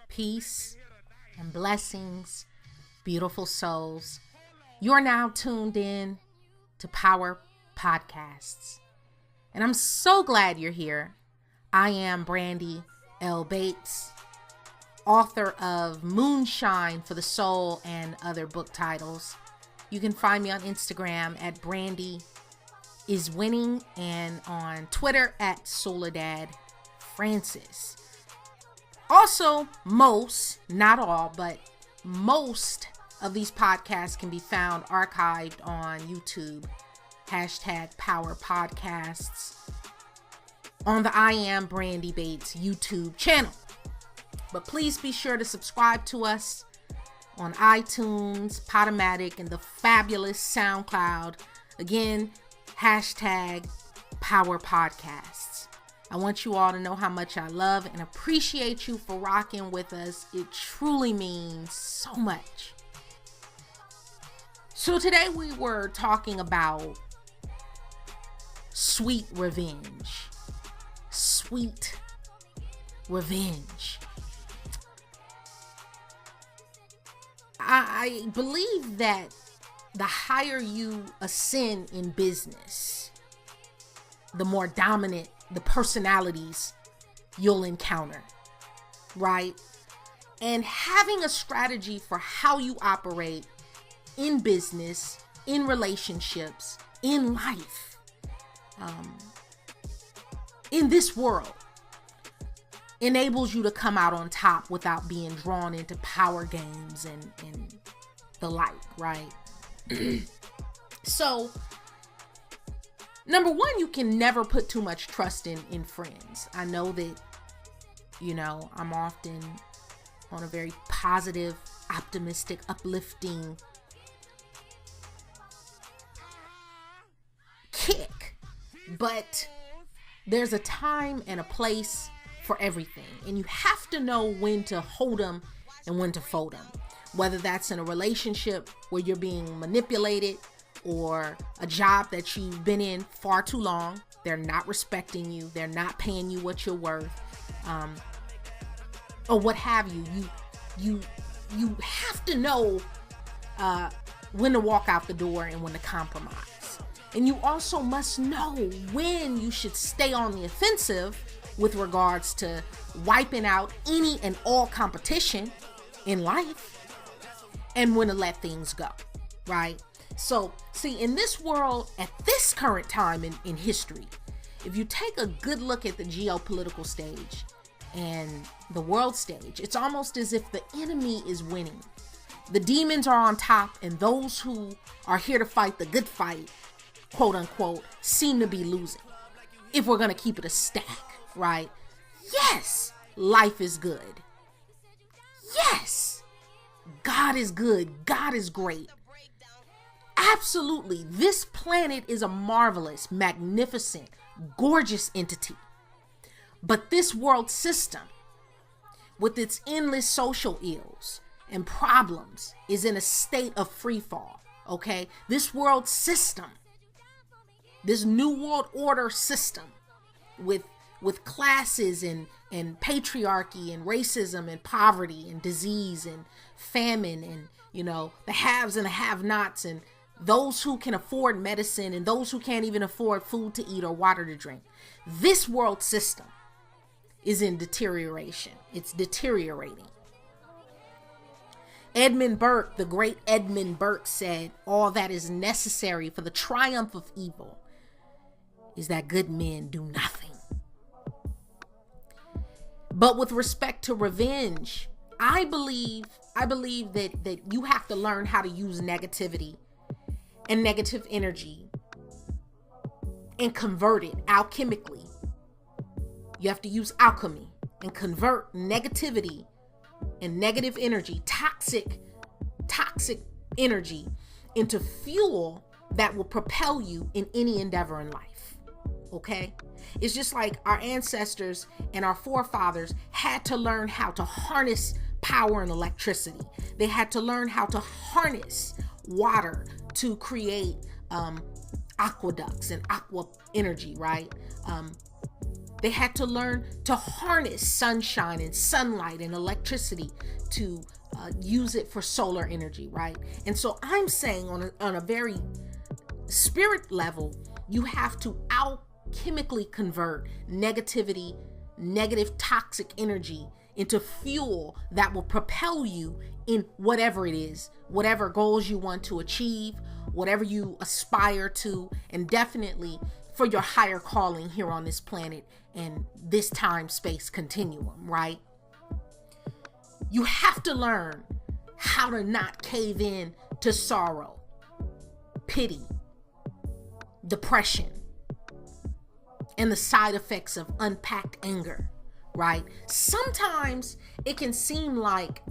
Peace and blessings, beautiful souls. You're now tuned in to Power Podcasts. And I'm so glad you're here. I am Brandi L. Bates, author of Moonshine for the Soul and other book titles. You can find me on Instagram at Brandi is Winning and on Twitter at Soledad Francis. Also, not all, but most of these podcasts can be found archived on YouTube. #Power Podcasts on the I Am Brandi Bates YouTube channel. But please be sure to subscribe to us on iTunes, Podomatic, and the fabulous SoundCloud. Again, #Power Podcasts. I want you all to know how much I love and appreciate you for rocking with us. It truly means so much. So today we were talking about sweet revenge. Sweet revenge. I believe that the higher you ascend in business, the more dominant the personalities you'll encounter, right? And having a strategy for how you operate in business, in relationships, in life, in this world, enables you to come out on top without being drawn into power games and the like, right? So, number one, you can never put too much trust in friends. I know that, I'm often on a very positive, optimistic, uplifting kick, but there's a time and a place for everything, and you have to know when to hold them and when to fold them, whether that's in a relationship where you're being manipulated, or a job that you've been in far too long. They're not respecting you. They're not paying you what you're worth, or what have you. You have to know when to walk out the door and when to compromise. And you also must know when you should stay on the offensive with regards to wiping out any and all competition in life, and when to let things go, right? So, see, in this world, at this current time in history, if you take a good look at the geopolitical stage and the world stage, it's almost as if the enemy is winning. The demons are on top, and those who are here to fight the good fight, quote unquote, seem to be losing. If we're going to keep it a stack, right? Yes, life is good. Yes, God is good. God is great. Absolutely, this planet is a marvelous, magnificent, gorgeous entity. But this world system, with its endless social ills and problems, is in a state of free fall, okay? This world system, this new world order system with classes and patriarchy and racism and poverty and disease and famine and, the haves and the have-nots, and those who can afford medicine and those who can't even afford food to eat or water to drink. This world system is in deterioration. It's deteriorating. Edmund Burke, the great Edmund Burke, said, "All that is necessary for the triumph of evil is that good men do nothing." But with respect to revenge, I believe that you have to learn how to use negativity and negative energy and convert it alchemically. You have to use alchemy and convert negativity and negative energy, toxic energy, into fuel that will propel you in any endeavor in life. Okay? It's just like our ancestors and our forefathers had to learn how to harness power and electricity. They had to learn how to harness water to create aqueducts and aqua energy, right? They had to learn to harness sunshine and sunlight and electricity to use it for solar energy, right? And so I'm saying on a very spirit level, you have to alchemically convert negativity, negative toxic energy into fuel that will propel you in whatever it is, whatever goals you want to achieve, whatever you aspire to, and definitely for your higher calling here on this planet and this time space continuum, right? You have to learn how to not cave in to sorrow, pity, depression, and the side effects of unpacked anger, right? Sometimes it can seem like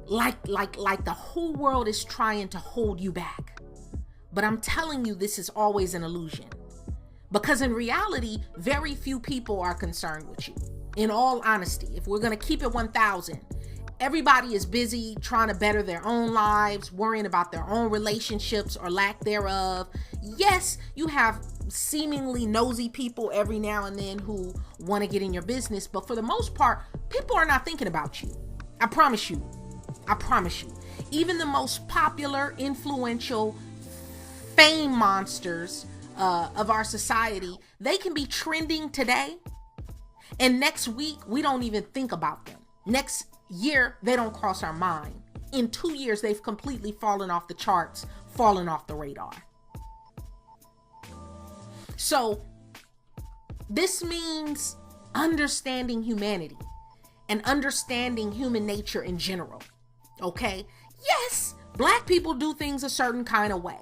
the whole world is trying to hold you back. But I'm telling you, this is always an illusion. Because in reality, very few people are concerned with you. In all honesty, if we're going to keep it 1,000, everybody is busy trying to better their own lives, worrying about their own relationships or lack thereof. Yes, you have seemingly nosy people every now and then who want to get in your business, but for the most part, people are not thinking about you. I promise you. Even the most popular, influential, fame monsters of our society, they can be trending today, and next week we don't even think about them. Next year they don't cross our mind. In 2 years they've completely fallen off the charts, fallen off the radar. So this means understanding humanity and understanding human nature in general. Okay? Yes, Black people do things a certain kind of way.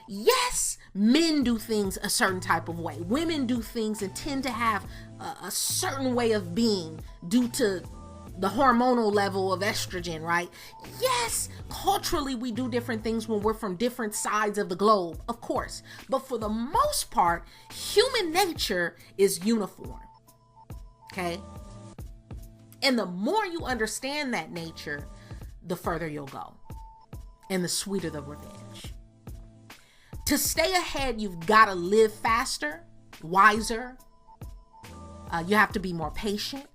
Yes, men do things a certain type of way. Women do things and tend to have a certain way of being due to the hormonal level of estrogen, right? Yes, culturally we do different things when we're from different sides of the globe, of course. But for the most part, human nature is uniform. Okay? And the more you understand that nature, the further you'll go. And the sweeter the revenge. To stay ahead, you've got to live faster, wiser. You have to be more patient,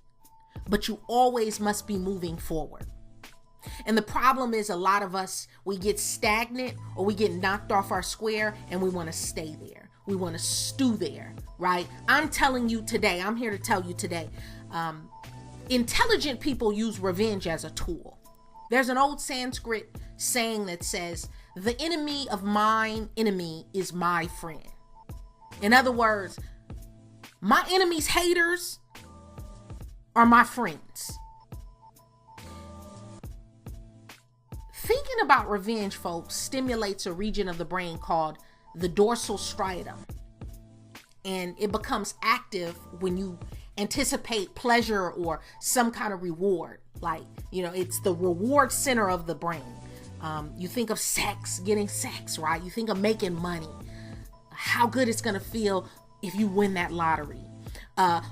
but you always must be moving forward. And the problem is a lot of us, we get stagnant or we get knocked off our square and we want to stay there. We want to stew there, right? I'm telling you today, I'm here to tell you today, intelligent people use revenge as a tool. There's an old Sanskrit saying that says, the enemy of mine enemy is my friend. In other words, my enemy's haters are my friends. Thinking about revenge, folks, stimulates a region of the brain called the dorsal striatum. And it becomes active when you anticipate pleasure or some kind of reward. Like, it's the reward center of the brain. You think of sex, getting sex, right? You think of making money, how good it's going to feel if you win that lottery,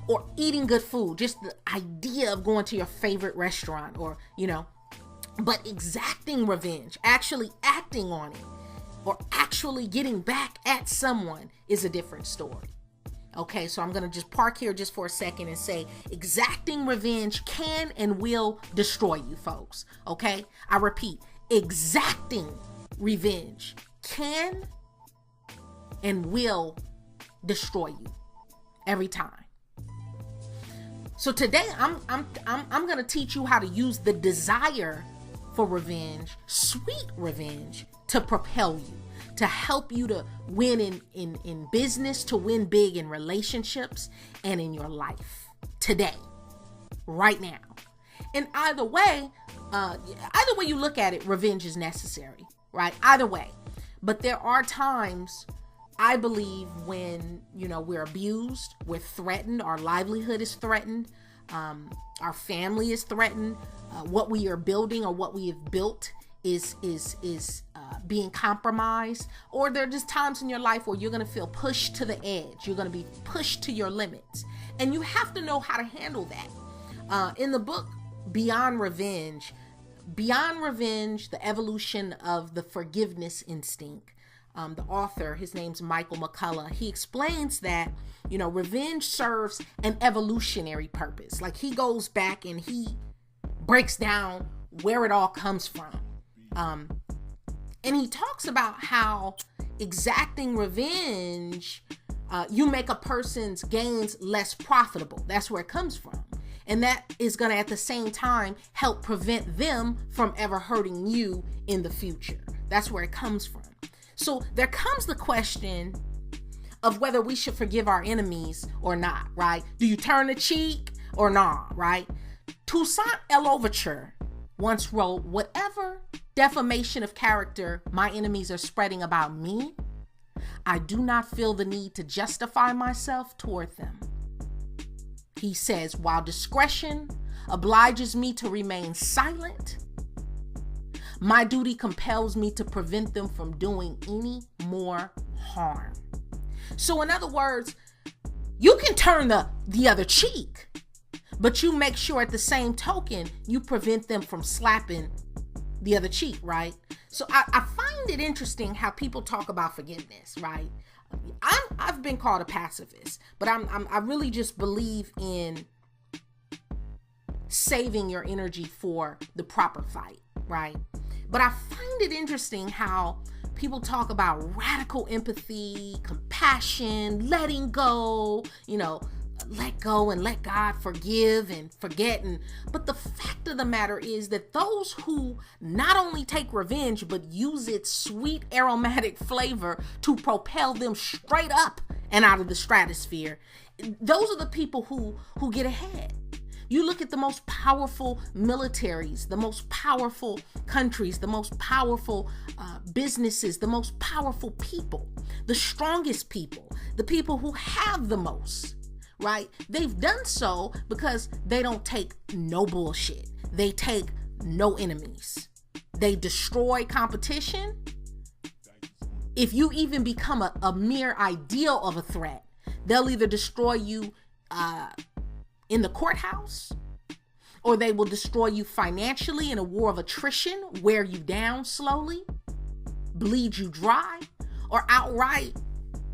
or eating good food, just the idea of going to your favorite restaurant but exacting revenge, actually acting on it, or actually getting back at someone is a different story. Okay, so I'm going to just park here just for a second and say exacting revenge can and will destroy you, folks. Okay, I repeat, exacting revenge can and will destroy you every time. So today I'm going to teach you how to use the desire for revenge, sweet revenge, to propel you, to help you to win in business, to win big in relationships and in your life today, right now. And either way you look at it, revenge is necessary, right? Either way. But there are times, I believe, when, we're abused, we're threatened, our livelihood is threatened, our family is threatened, what we are building or what we have built is being compromised, or there are just times in your life where you're going to feel pushed to the edge. You're going to be pushed to your limits, and you have to know how to handle that. In the book Beyond Revenge, the evolution of the forgiveness instinct, the author, his name's Michael McCullough, he explains that, revenge serves an evolutionary purpose. Like, he goes back and he breaks down where it all comes from. And he talks about how exacting revenge, you make a person's gains less profitable. That's where it comes from. And that is going to, at the same time, help prevent them from ever hurting you in the future. That's where it comes from. So there comes the question of whether we should forgive our enemies or not, right? Do you turn the cheek or not, right? Toussaint L'Ouverture once wrote, "Whatever defamation of character my enemies are spreading about me, I do not feel the need to justify myself toward them." He says, "While discretion obliges me to remain silent, my duty compels me to prevent them from doing any more harm." So in other words, you can turn the other cheek, but you make sure at the same token, you prevent them from slapping the other cheek, right? So I find it interesting how people talk about forgiveness, right? I've been called a pacifist, but I really just believe in saving your energy for the proper fight, right? But I find it interesting how people talk about radical empathy, compassion, letting go, let go and let God forgive and forget. But the fact of the matter is that those who not only take revenge, but use its sweet aromatic flavor to propel them straight up and out of the stratosphere, those are the people who get ahead. You look at the most powerful militaries, the most powerful countries, the most powerful businesses, the most powerful people, the strongest people, the people who have the most, right? They've done so because they don't take no bullshit. They take no enemies. They destroy competition. If you even become a mere ideal of a threat, they'll either destroy you in the courthouse, or they will destroy you financially in a war of attrition, wear you down slowly, bleed you dry, or outright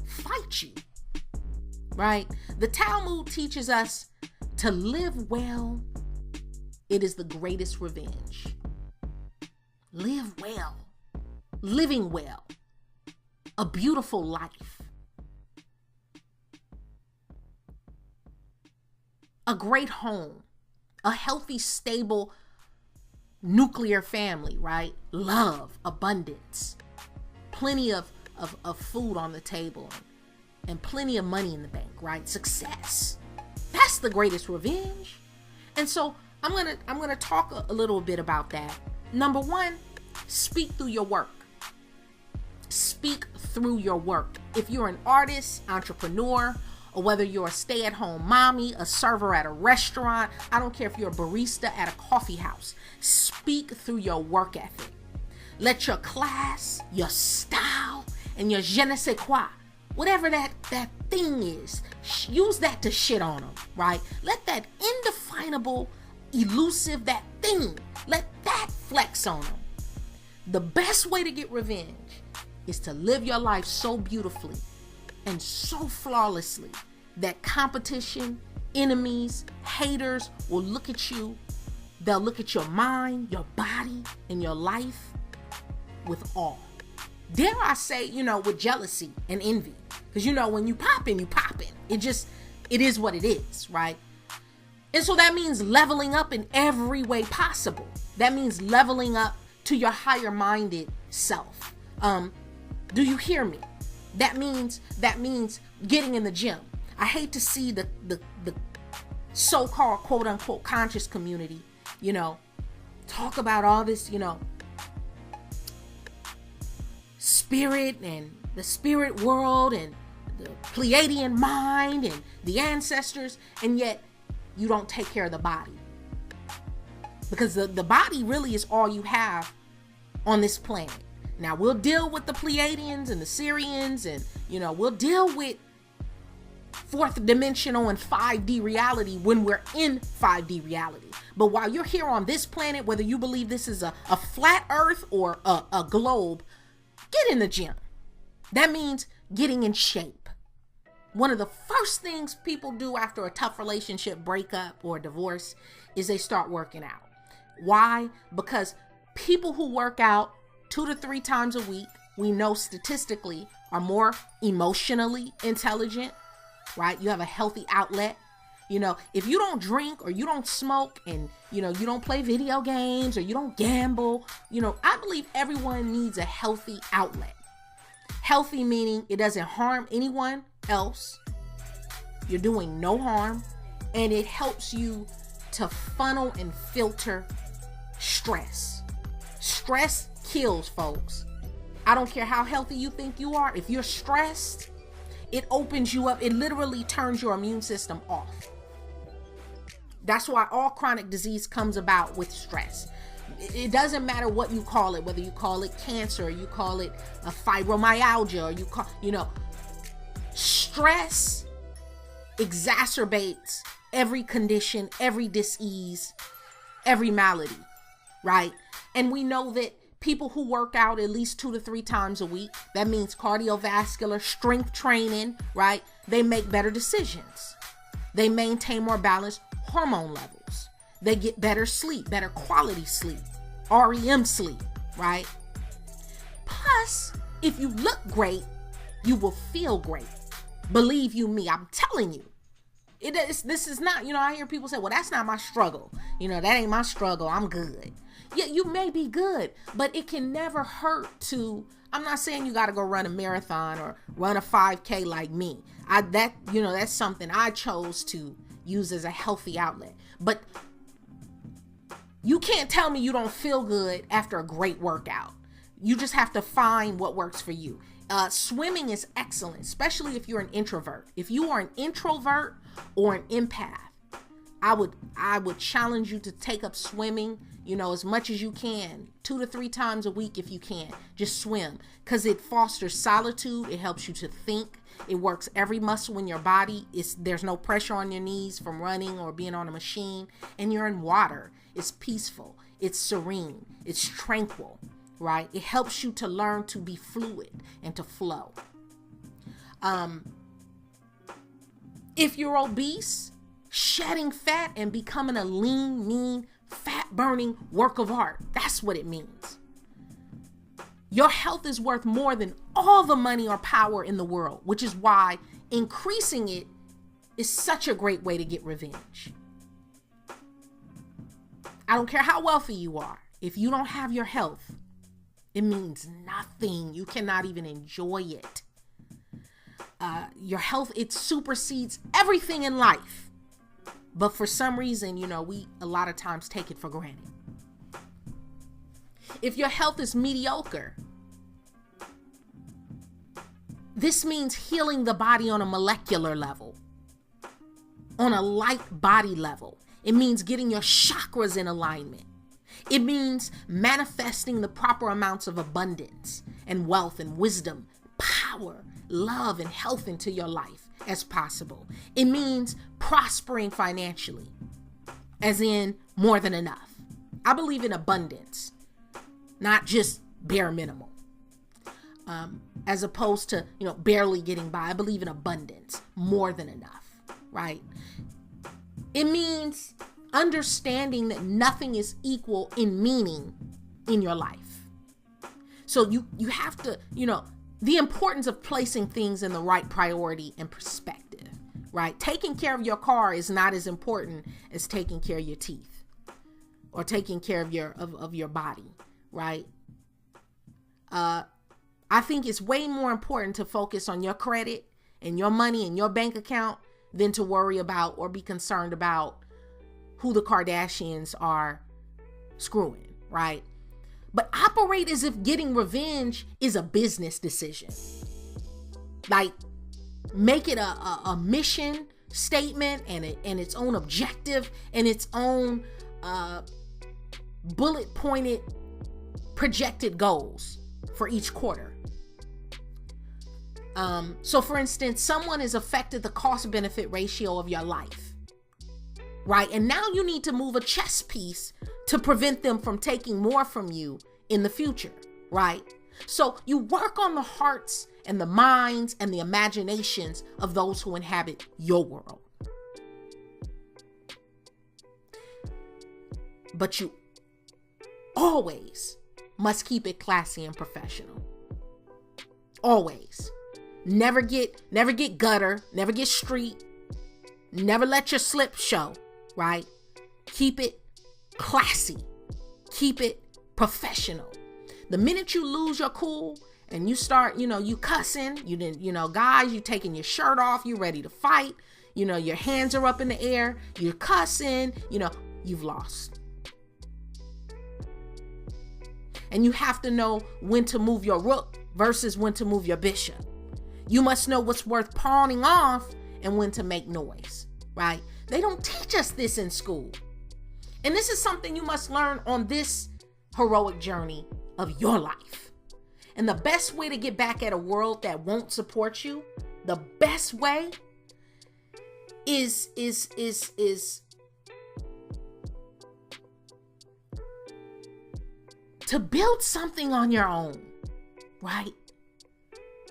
fight you, right? The Talmud teaches us to live well. It is the greatest revenge. Live well, living well, a beautiful life. A great home, a healthy, stable, nuclear family, right? Love, abundance, plenty of food on the table, and plenty of money in the bank, right? Success. That's the greatest revenge. And so I'm gonna talk a little bit about that. Number one, speak through your work. Speak through your work. If you're an artist, entrepreneur, or whether you're a stay-at-home mommy, a server at a restaurant, I don't care if you're a barista at a coffee house, speak through your work ethic. Let your class, your style, and your je ne sais quoi, whatever that thing is, use that to shit on them, right? Let that indefinable, elusive, that thing, let that flex on them. The best way to get revenge is to live your life so beautifully and so flawlessly that competition, enemies, haters will look at you. They'll look at your mind, your body, and your life with awe. Dare I say, with jealousy and envy. Because when you popping, you popping. It is what it is, right? And so that means leveling up in every way possible. That means leveling up to your higher minded self. Do you hear me? That means getting in the gym. I hate to see the so-called quote unquote conscious community, talk about all this, spirit and the spirit world and the Pleiadian mind and the ancestors, and yet you don't take care of the body. Because the body really is all you have on this planet. Now, we'll deal with the Pleiadians and the Syrians, and, we'll deal with fourth dimensional and 5D reality when we're in 5D reality. But while you're here on this planet, whether you believe this is a flat earth or a globe, get in the gym. That means getting in shape. One of the first things people do after a tough relationship breakup or divorce is they start working out. Why? Because people who work out 2 to 3 times a week, we know statistically, are more emotionally intelligent, right? You have a healthy outlet. You know, if you don't drink or you don't smoke and, you know, you don't play video games or you don't gamble, you know, I believe everyone needs a healthy outlet. Healthy meaning it doesn't harm anyone else. You're doing no harm, and it helps you to funnel and filter stress. Stress kills, folks. I don't care how healthy you think you are. If you're stressed, it opens you up. It literally turns your immune system off. That's why all chronic disease comes about with stress. It doesn't matter what you call it, whether you call it cancer, or you call it a fibromyalgia, or you call, you know, stress exacerbates every condition, every disease, every malady, right? And we know that people who work out at least 2 to 3 times a week, that means cardiovascular strength training, right? They make better decisions. They maintain more balanced hormone levels. They get better sleep, better quality sleep, REM sleep, right? Plus, if you look great, you will feel great. Believe you me, I'm telling you. This is not, you know, I hear people say, well, that's not my struggle. You know, that ain't my struggle. I'm good. Yeah, you may be good, but it can never hurt to, I'm not saying you got to go run a marathon or run a 5K like me. That's something I chose to use as a healthy outlet. But you can't tell me you don't feel good after a great workout. You just have to find what works for you. Swimming is excellent, especially if you're an introvert. If you are an introvert or an empath, I would challenge you to take up swimming, you know, as much as you can, 2 to 3 times a week if you can. Just swim, because it fosters solitude. It helps you to think. It works every muscle in your body. There's no pressure on your knees from running or being on a machine, and you're in water. It's peaceful. It's serene. It's tranquil, right? It helps you to learn to be fluid and to flow. If you're obese, shedding fat and becoming a lean, mean, fat-burning work of art. That's what it means. Your health is worth more than all the money or power in the world, which is why increasing it is such a great way to get revenge. I don't care how wealthy you are. If you don't have your health, it means nothing. You cannot even enjoy it. Your health, it supersedes everything in life. But for some reason, you know, we a lot of times take it for granted. If your health is mediocre, this means healing the body on a molecular level, on a light body level. It means getting your chakras in alignment. It means manifesting the proper amounts of abundance and wealth and wisdom, power, love, and health into your life as possible. It means prospering financially, as in more than enough. I believe in abundance, not just bare minimum. As opposed to, you know, barely getting by. I believe in abundance, more than enough, right? It means understanding that nothing is equal in meaning in your life. So you have to, you know, the importance of placing things in the right priority and perspective, right? Taking care of your car is not as important as taking care of your teeth or taking care of your body, right? I think it's way more important to focus on your credit and your money and your bank account than to worry about or be concerned about who the Kardashians are screwing, right? But operate as if getting revenge is a business decision. Like, make it a mission statement and its own objective and its own bullet pointed projected goals for each quarter. So for instance, someone has affected the cost benefit ratio of your life, right? And now you need to move a chess piece to prevent them from taking more from you in the future, right? So you work on the hearts and the minds and the imaginations of those who inhabit your world. But you always must keep it classy and professional. Always. Never get gutter, never get street, never let your slip show, right? Keep it classy. Keep it professional. The minute you lose your cool and you start, you cussing, guys, you taking your shirt off, you ready to fight, your hands are up in the air, you're cussing, you've lost. And you have to know when to move your rook versus when to move your bishop. You must know what's worth pawning off and when to make noise, right? They don't teach us this in school. And this is something you must learn on this heroic journey of your life. And the best way to get back at a world that won't support you, the best way is to build something on your own, right?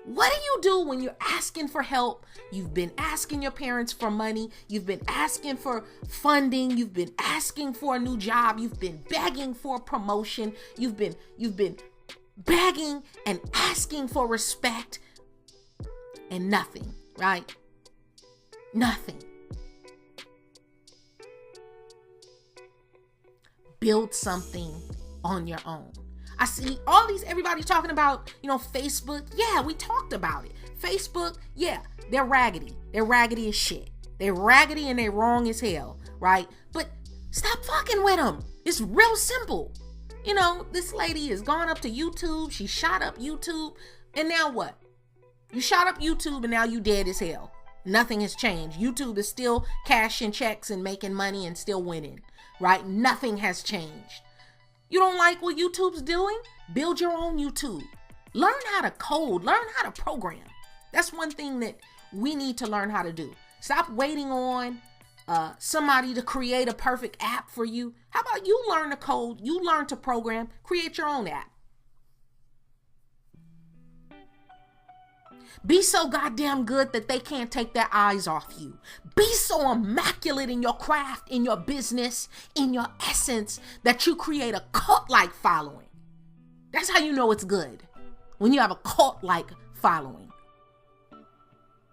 What do you do when you're asking for help? You've been asking your parents for money. You've been asking for funding. You've been asking for a new job. You've been begging for a promotion. You've been begging and asking for respect, and nothing, right? Nothing. Build something on your own. I see everybody talking about, Facebook. Yeah, we talked about it. Facebook, yeah, they're raggedy. They're raggedy as shit. They're raggedy and they're wrong as hell, right? But stop fucking with them. It's real simple. This lady has gone up to YouTube. She shot up YouTube. And now what? You shot up YouTube and now you dead as hell. Nothing has changed. YouTube is still cashing checks and making money and still winning, right? Nothing has changed. You don't like what YouTube's doing? Build your own YouTube. Learn how to code. Learn how to program. That's one thing that we need to learn how to do. Stop waiting on somebody to create a perfect app for you. How about you learn to code? You learn to program. Create your own app. Be so goddamn good that they can't take their eyes off you. Be so immaculate in your craft, in your business, in your essence, that you create a cult-like following. That's how you know it's good. When you have a cult-like following.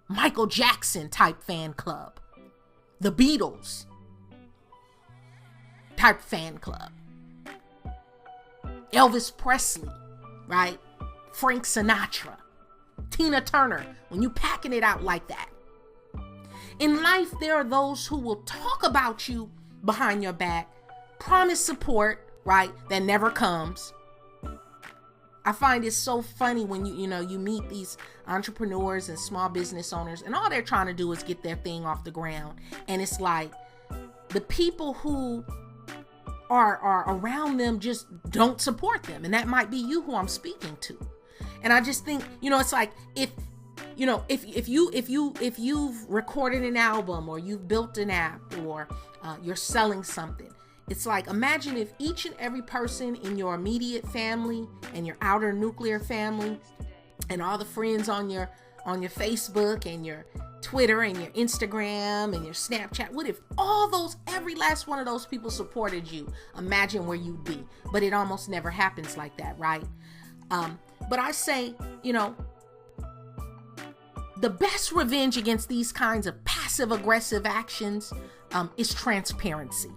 Michael Jackson type fan club. The Beatles type fan club. Elvis Presley, right? Frank Sinatra. Tina Turner, when you packing it out like that. In life, there are those who will talk about you behind your back, promise support, right, that never comes. I find it so funny when you meet these entrepreneurs and small business owners, and all they're trying to do is get their thing off the ground. And it's like the people who are around them just don't support them. And that might be you who I'm speaking to. And I just think, it's like if you've recorded an album or you've built an app or you're selling something, it's like, imagine if each and every person in your immediate family and your outer nuclear family and all the friends on your Facebook and your Twitter and your Instagram and your Snapchat, what if every last one of those people supported you? Imagine where you'd be. But it almost never happens like that, right? But I say, the best revenge against these kinds of passive aggressive actions is transparency.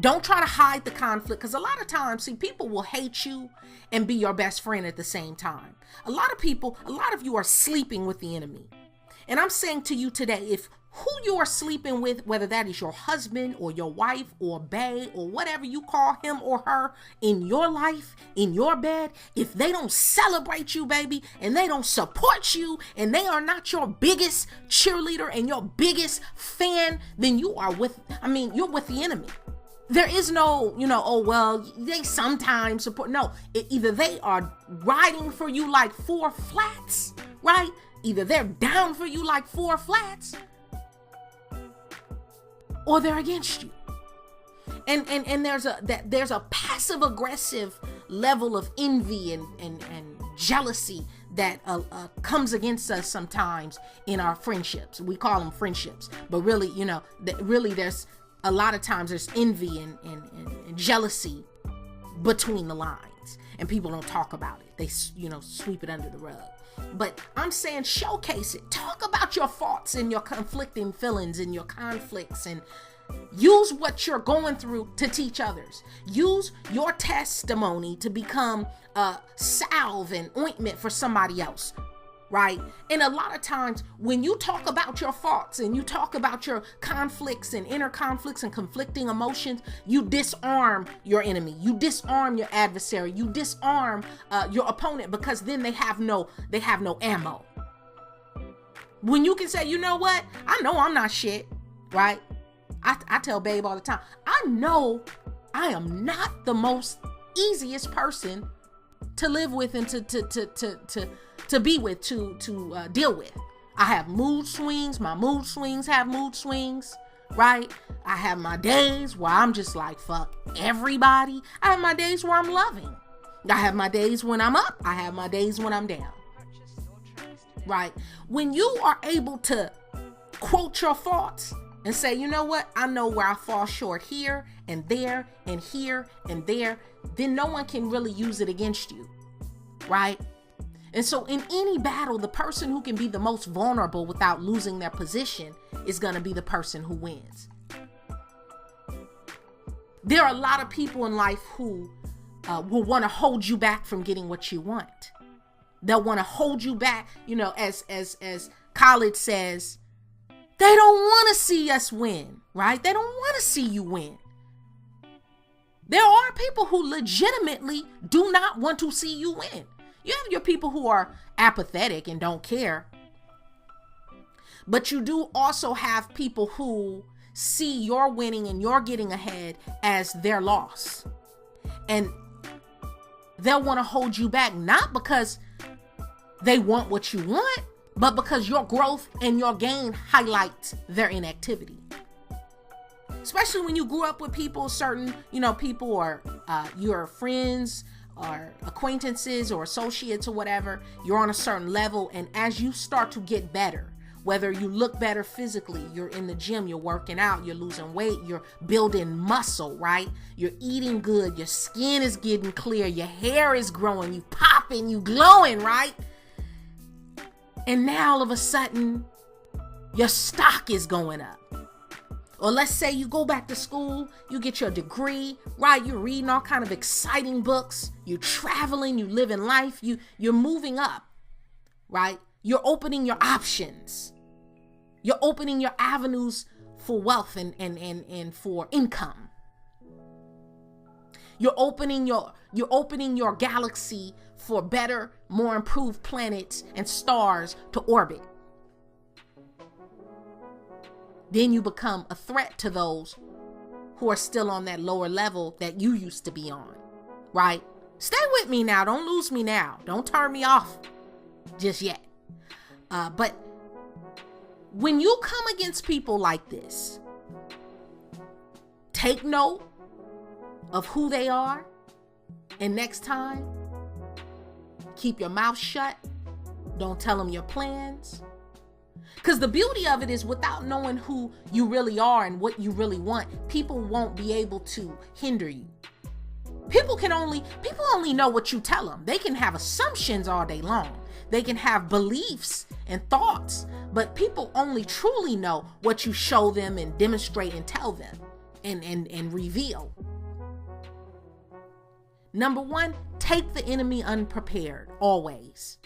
Don't try to hide the conflict, because a lot of times, people will hate you and be your best friend at the same time. A lot of you are sleeping with the enemy. And I'm saying to you today, if who you are sleeping with, whether that is your husband or your wife or bae or whatever you call him or her in your life, in your bed, if they don't celebrate you, baby, and they don't support you, and they are not your biggest cheerleader and your biggest fan, then you're with the enemy. There is no, they sometimes support. No, either they are riding for you like four flats, right? Either they're down for you like four flats, or they're against you. And there's a passive aggressive level of envy and jealousy comes against us sometimes in our friendships. We call them friendships, but really, really there's a lot of times there's envy and jealousy between the lines, and people don't talk about it. They, sweep it under the rug. But I'm saying showcase it. Talk about your faults and your conflicting feelings and your conflicts, and use what you're going through to teach others. Use your testimony to become a salve and ointment for somebody else, right? And a lot of times when you talk about your faults and you talk about your conflicts and inner conflicts and conflicting emotions, you disarm your enemy. You disarm your adversary. You disarm your opponent, because then they have no ammo. When you can say, you know what? I know I'm not shit, right? I tell Babe all the time, I know I am not the most easiest person to live with and to be with, to deal with. I have mood swings. My mood swings have mood swings, right? I have my days where I'm just like, fuck everybody. I have my days where I'm loving. I have my days when I'm up. I have my days when I'm down, right? When you are able to quote your faults and say, you know what? I know where I fall short here and there and here and there. Then no one can really use it against you, right? And so in any battle, the person who can be the most vulnerable without losing their position is going to be the person who wins. There are a lot of people in life who will want to hold you back from getting what you want. They'll want to hold you back, as Khaled says, they don't want to see us win, right? They don't want to see you win. There are people who legitimately do not want to see you win. You have your people who are apathetic and don't care. But you do also have people who see your winning and your getting ahead as their loss. And they'll want to hold you back, not because they want what you want, but because your growth and your gain highlights their inactivity. Especially when you grew up with people, certain, people or your friends or acquaintances or associates or whatever, you're on a certain level. And as you start to get better, whether you look better physically, you're in the gym, you're working out, you're losing weight, you're building muscle, right? You're eating good, your skin is getting clear, your hair is growing, you popping, you glowing, right? And now all of a sudden, your stock is going up. Or let's say you go back to school, you get your degree, right? You're reading all kind of exciting books. You're traveling, you living life, you're moving up, right? You're opening your options. You're opening your avenues for wealth and for income. You're opening your galaxy for better, more improved planets and stars to orbit. Then you become a threat to those who are still on that lower level that you used to be on, right? Stay with me now. Don't lose me now. Don't turn me off just yet. But when you come against people like this, take note of who they are. And next time, keep your mouth shut. Don't tell them your plans. Because the beauty of it is, without knowing who you really are and what you really want, people won't be able to hinder you. People only know what you tell them. They can have assumptions all day long. They can have beliefs and thoughts, but people only truly know what you show them and demonstrate and tell them and reveal. Number one, take the enemy unprepared, always.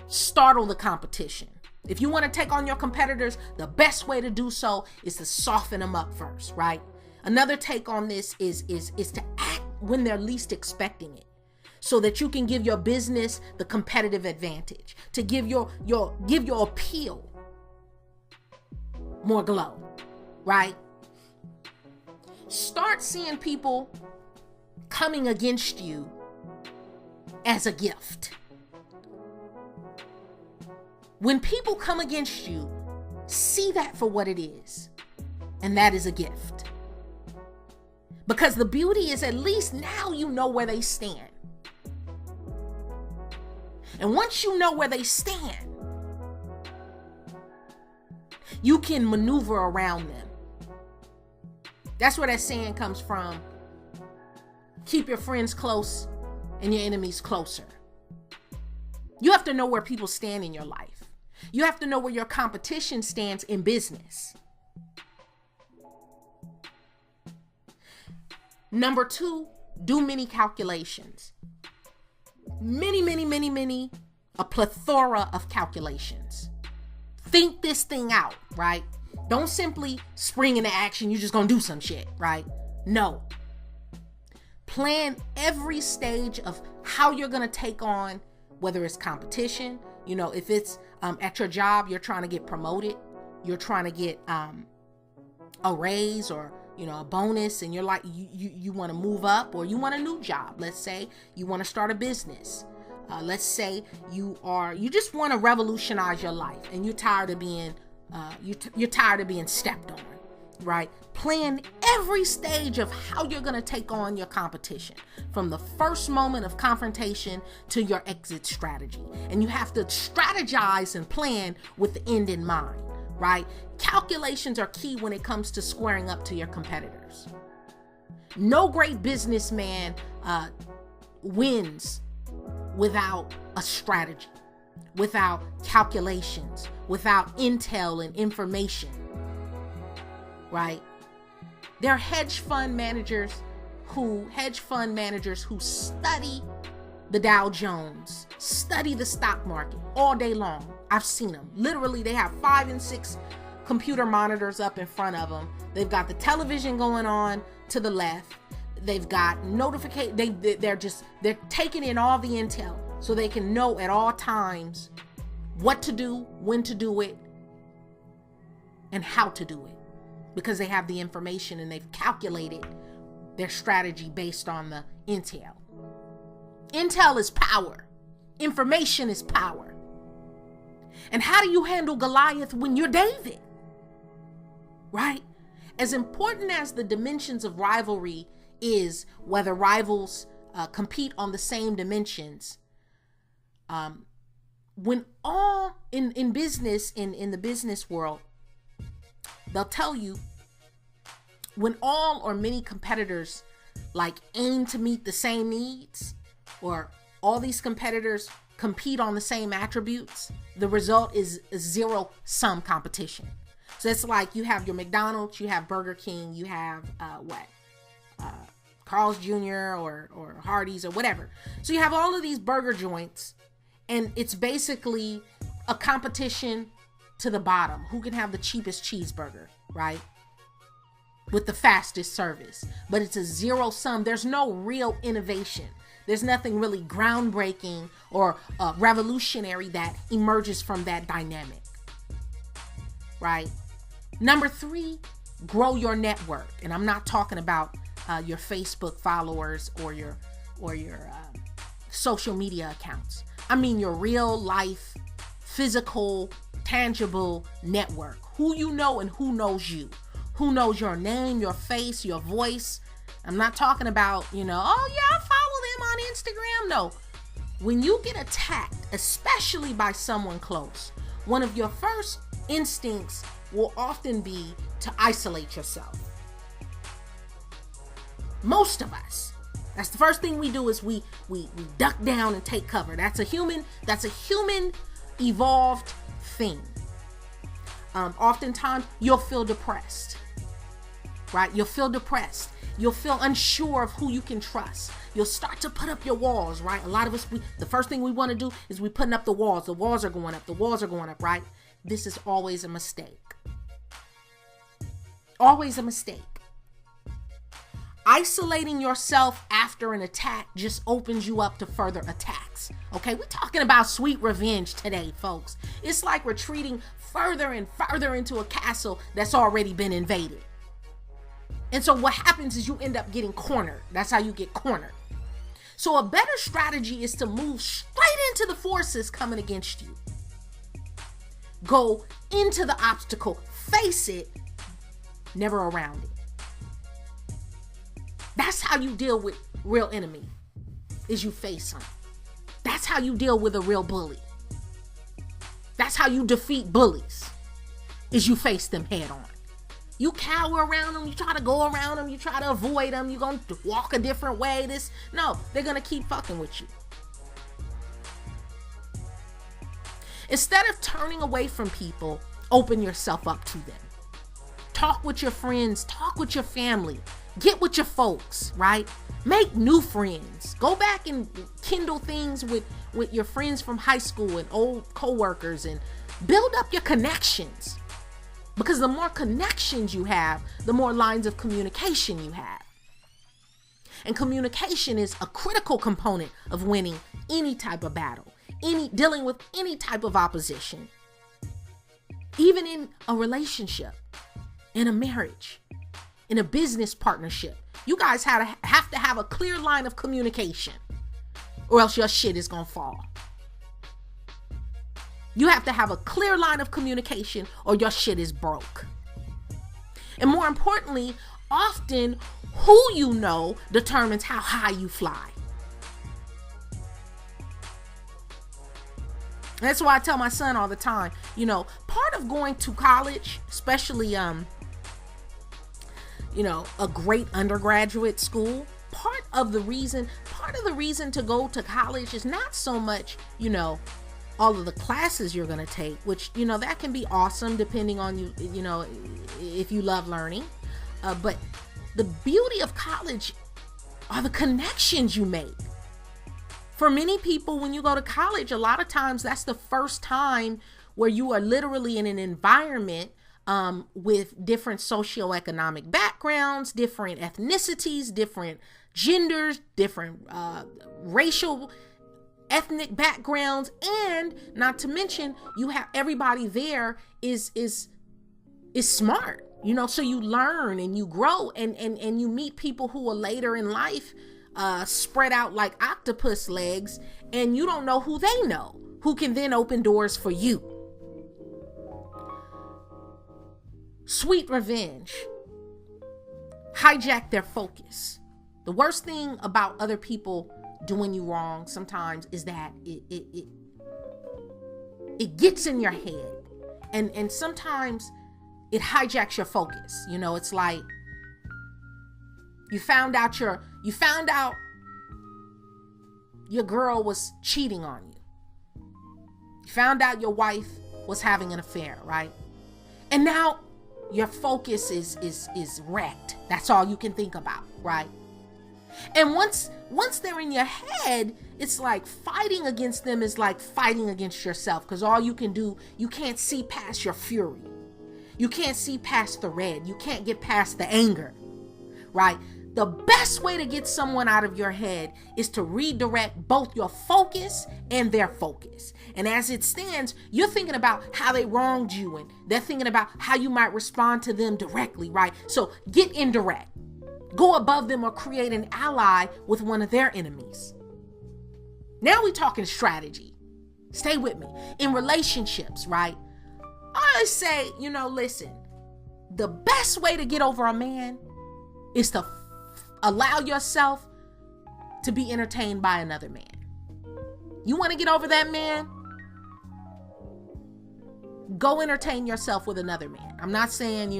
Startle the competition. If you want to take on your competitors, the best way to do so is to soften them up first, right? Another take on this is to act when they're least expecting it, so that you can give your business the competitive advantage, to give your appeal more glow, right? Start seeing people coming against you as a gift. When people come against you, see that for what it is, and that is a gift. Because the beauty is, at least now you know where they stand. And once you know where they stand, you can maneuver around them. That's where that saying comes from. Keep your friends close and your enemies closer. You have to know where people stand in your life. You have to know where your competition stands in business. Number 2, do many calculations. Many, a plethora of calculations. Think this thing out, right? Don't simply spring into action. You're just gonna do some shit, right? No. Plan every stage of how you're gonna take on, whether it's competition, if it's at your job, you're trying to get promoted, you're trying to get a raise or a bonus, and you're like you want to move up, or you want a new job. Let's say you want to start a business. Let's say you just want to revolutionize your life, and you're tired of being you're tired of being stepped on, right? Plan every stage of how you're going to take on your competition, from the first moment of confrontation to your exit strategy. And you have to strategize and plan with the end in mind, right? Calculations are key when it comes to squaring up to your competitors. No great businessman wins without a strategy, without calculations, without intel and information, right? There are hedge fund managers who study the Dow Jones, study the stock market all day long. I've seen them. Literally, they have 5 and 6 computer monitors up in front of them. They've got the television going on to the left. They've got notification. They're taking in all the intel so they can know at all times what to do, when to do it, and how to do it, because they have the information and they've calculated their strategy based on the intel. Intel is power. Information is power. And how do you handle Goliath when you're David? Right? As important as the dimensions of rivalry is, whether rivals compete on the same dimensions, when all in business, in the business world, they'll tell you, when all or many competitors aim to meet the same needs, or all these competitors compete on the same attributes, the result is a zero-sum competition. So it's like you have your McDonald's, you have Burger King, you have Carl's Jr. or Hardee's or whatever. So you have all of these burger joints, and it's basically a competition to the bottom. Who can have the cheapest cheeseburger, right? With the fastest service. But it's a zero sum. There's no real innovation. There's nothing really groundbreaking or revolutionary that emerges from that dynamic, right? Number 3, grow your network. And I'm not talking about your Facebook followers or your social media accounts. I mean your real life, physical, tangible network. Who you know and who knows you. Who knows your name, your face, your voice. I'm not talking about, oh yeah, I follow them on Instagram. No. When you get attacked, especially by someone close, one of your first instincts will often be to isolate yourself. Most of us. That's the first thing we do, is we duck down and take cover. That's a human evolved thing. Oftentimes you'll feel depressed, right? You'll feel depressed. You'll feel unsure of who you can trust. You'll start to put up your walls, right? A lot of us, the first thing we want to do is we putting up the walls. The walls are going up. The walls are going up, right? This is always a mistake. Always a mistake. Isolating yourself after an attack just opens you up to further attacks. Okay, we're talking about sweet revenge today, folks. It's like retreating further and further into a castle that's already been invaded. And so what happens is you end up getting cornered. That's how you get cornered. So a better strategy is to move straight into the forces coming against you. Go into the obstacle, face it, never around it. That's how you deal with real enemy, is you face them. That's how you deal with a real bully. That's how you defeat bullies, is you face them head on. You cower around them, you try to go around them, you try to avoid them, you're going to walk a different way. No, they're going to keep fucking with you. Instead of turning away from people, open yourself up to them. Talk with your friends, talk with your family, get with your folks, right? Make new friends. Go back and kindle things with your friends from high school and old coworkers and build up your connections. Because the more connections you have, the more lines of communication you have. And communication is a critical component of winning any type of battle, dealing with any type of opposition. Even in a relationship, in a marriage, in a business partnership, you guys have to have a clear line of communication, or else your shit is gonna fall. You have to have a clear line of communication or your shit is broke. And more importantly, often who you know determines how high you fly. That's why I tell my son all the time, part of going to college, especially, a great undergraduate school, part of the reason to go to college is not so much, all of the classes you're going to take, which, that can be awesome depending on you, if you love learning. But the beauty of college are the connections you make. For many people, when you go to college, a lot of times that's the first time where you are literally in an environment with different socioeconomic backgrounds, different ethnicities, different genders, different racial, ethnic backgrounds, and not to mention you have everybody there is smart, so you learn and you grow and you meet people who are later in life spread out like octopus legs, and you don't know who they know, who can then open doors for you. Sweet revenge. Hijack their focus. The worst thing about other people doing you wrong sometimes is that it gets in your head, and sometimes it hijacks your focus. It's like you found out your girl was cheating on you. You found out your wife was having an affair, right? And now your focus is wrecked. That's all you can think about, right? And once they're in your head, it's like fighting against them is like fighting against yourself, because all you can do, you can't see past your fury. You can't see past the red. You can't get past the anger, right? The best way to get someone out of your head is to redirect both your focus and their focus. And as it stands, you're thinking about how they wronged you, and they're thinking about how you might respond to them directly, right? So get indirect. Go above them or create an ally with one of their enemies. Now we're talking strategy. Stay with me. In relationships, right? I always say, listen, the best way to get over a man is to allow yourself to be entertained by another man. You want to get over that man? Go entertain yourself with another man. I'm not saying,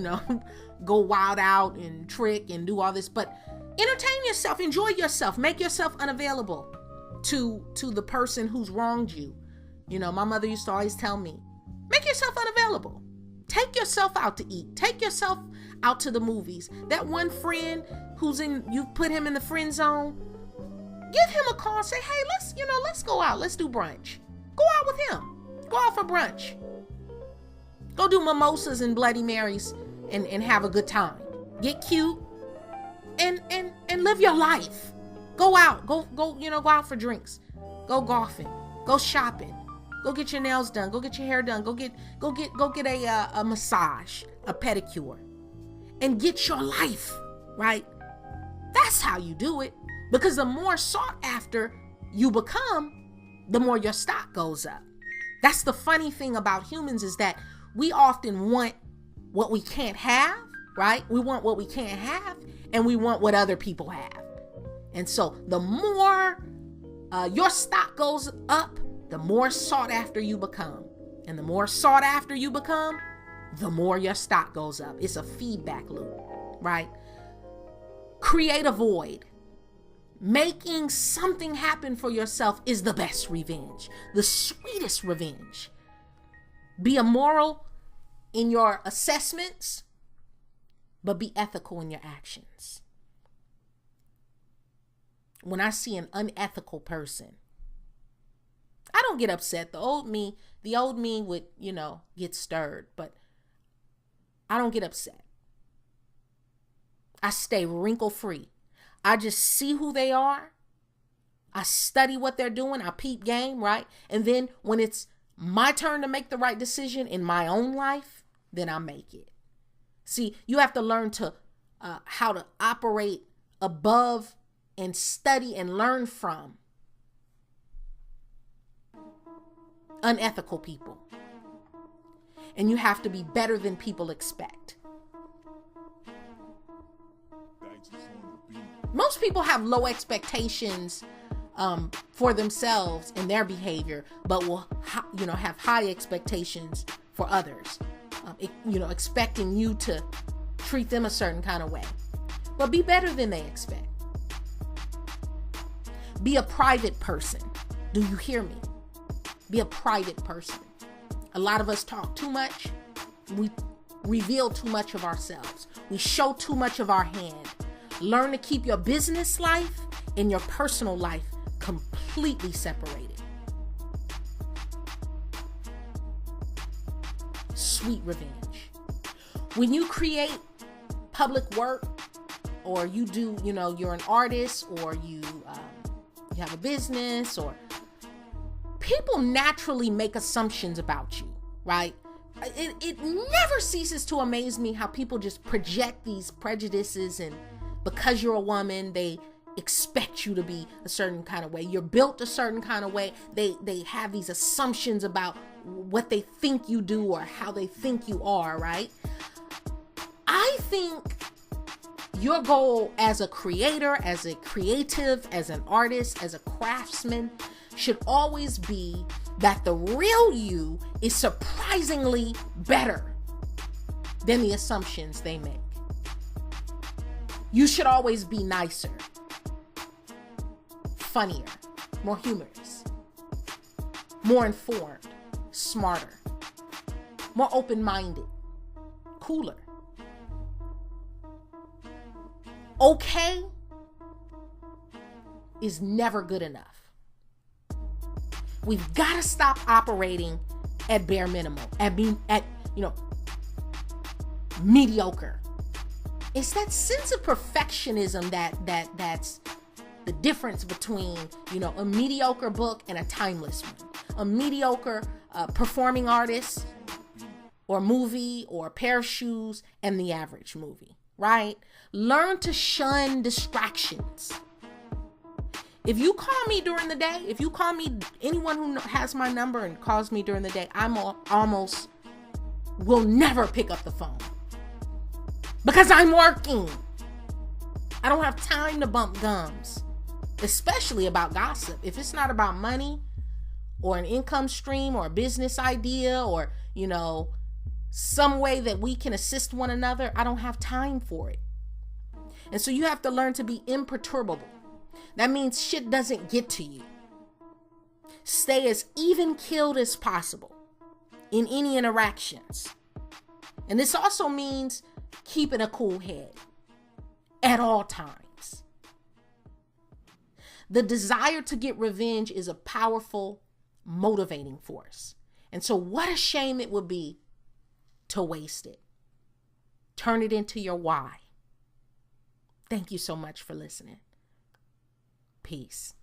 go wild out and trick and do all this, but entertain yourself, enjoy yourself, make yourself unavailable to the person who's wronged you. My mother used to always tell me, make yourself unavailable. Take yourself out to eat. Take yourself out to the movies. That one friend you put him in the friend zone, give him a call, say, hey, let's go out. Let's do brunch. Go out with him. Go out for brunch. Go do mimosas and Bloody Marys and have a good time. Get cute and live your life. Go out. Go out for drinks. Go golfing. Go shopping. Go get your nails done. Go get your hair done. Go get a massage, a pedicure, and get your life, right? That's how you do it. Because the more sought after you become, the more your stock goes up. That's the funny thing about humans, is that we often want what we can't have, right? We want what we can't have, and we want what other people have. And so the more your stock goes up, the more sought after you become. And the more sought after you become, the more your stock goes up. It's a feedback loop, right? Create a void. Making something happen for yourself is the best revenge, the sweetest revenge. Be immoral in your assessments, but be ethical in your actions. When I see an unethical person, I don't get upset. The old me would, get stirred, but I don't get upset. I stay wrinkle free. I just see who they are. I study what they're doing. I peep game, right? And then when it's my turn to make the right decision in my own life, then I make it. See, you have to learn to how to operate above and study and learn from unethical people. And you have to be better than people expect. Most people have low expectations for themselves and their behavior, but will have high expectations for others. Expecting you to treat them a certain kind of way. But be better than they expect. Be a private person. Do you hear me? Be a private person. A lot of us talk too much. We reveal too much of ourselves. We show too much of our hand. Learn to keep your business life and your personal life completely separated. Sweet revenge. When you create public work, or you do, you're an artist, or you have a business, or people naturally make assumptions about you, right? It never ceases to amaze me how people just project these prejudices, and because you're a woman, they expect you to be a certain kind of way. You're built a certain kind of way. They have these assumptions about what they think you do or how they think you are, right? I think your goal as a creator, as a creative, as an artist, as a craftsman should always be that the real you is surprisingly better than the assumptions they make. You should always be nicer, funnier, more humorous, more informed, smarter, more open-minded, cooler. Okay is never good enough. We've got to stop operating at bare minimum, at mediocre. It's that sense of perfectionism that's the difference between, a mediocre book and a timeless one. A mediocre performing artist or movie or a pair of shoes and the average movie, right? Learn to shun distractions. If you call me during the day, if you call me, anyone who has my number and calls me during the day, I'm almost will never pick up the phone because I'm working. I don't have time to bump gums, especially about gossip. If it's not about money or an income stream or a business idea or, some way that we can assist one another, I don't have time for it. And so you have to learn to be imperturbable. That means shit doesn't get to you. Stay as even-keeled as possible in any interactions. And this also means keeping a cool head at all times. The desire to get revenge is a powerful, motivating force. And so what a shame it would be to waste it. Turn it into your why. Thank you so much for listening. Peace.